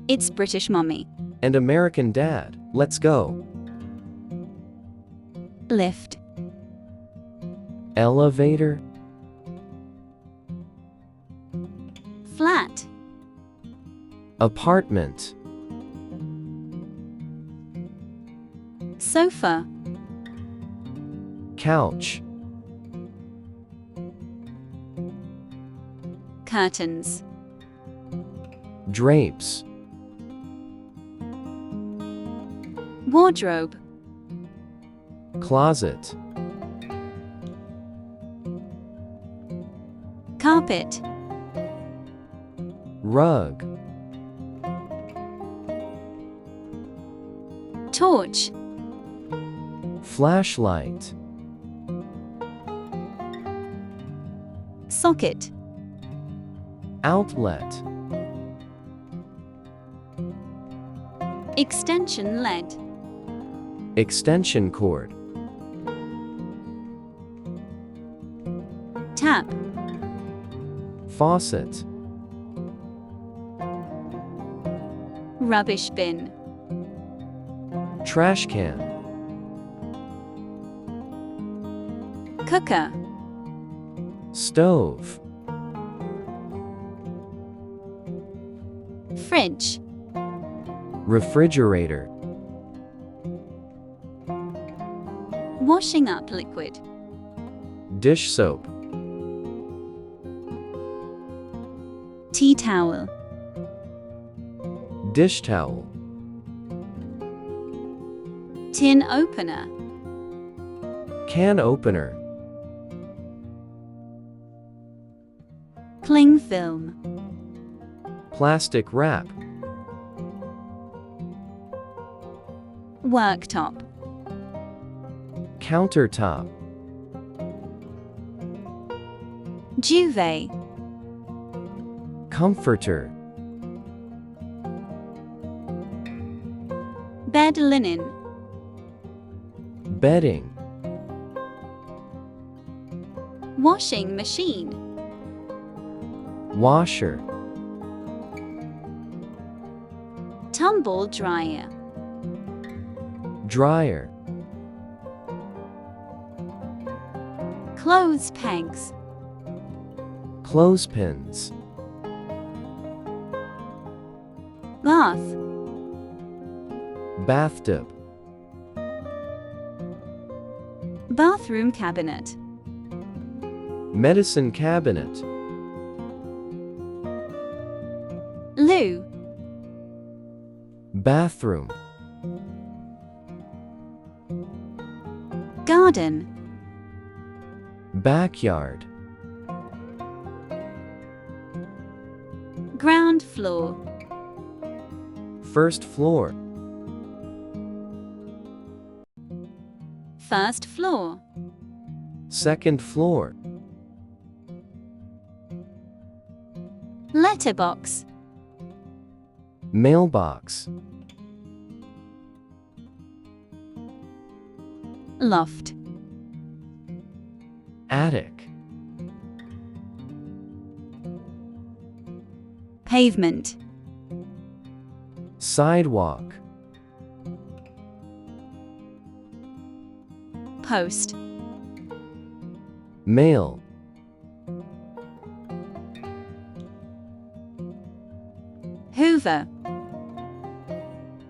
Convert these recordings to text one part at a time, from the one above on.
It's British Mummy. And American Dad. Let's go. Lift. Elevator. Flat. Apartment. Sofa. Couch. Curtains. Drapes. Wardrobe. Closet. Carpet. Rug. Torch. Flashlight. Socket. Outlet. Extension lead. Extension cord. Tap. Faucet. Rubbish bin. Trash can. Cooker. Stove. Fridge. Refrigerator. Washing up liquid. Dish soap. Tea towel. Dish towel. Tin opener. Can opener. Cling film. Plastic wrap. Worktop. Countertop. Duvet. Comforter. Bed linen. Bedding. Washing machine. Washer. Tumble dryer. Dryer. Clothes pegs. Clothespins. Bath. Bathtub. Bathroom cabinet. Medicine cabinet. Loo. Bathroom. Garden. Backyard. Ground floor. First floor. First floor. Second floor. Letterbox. Mailbox. Loft. Attic. Pavement. Sidewalk. Post. Mail. Hoover.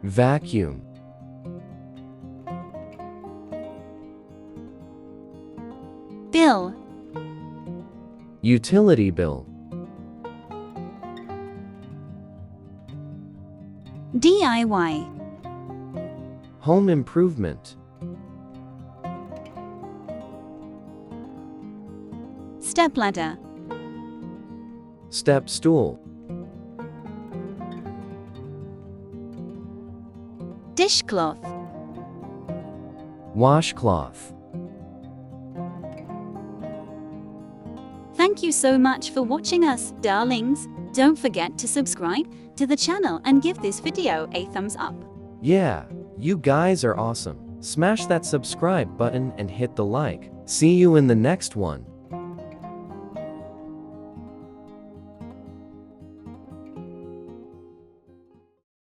Vacuum. Bill. Utility bill. DIY. Home improvement. Stepladder. Step stool. Dishcloth. Washcloth. Thank you so much for watching us, darlings. Don't forget to subscribe to the channel and give this video a thumbs up. Yeah, you guys are awesome. Smash that subscribe button and hit the like. See you in the next one.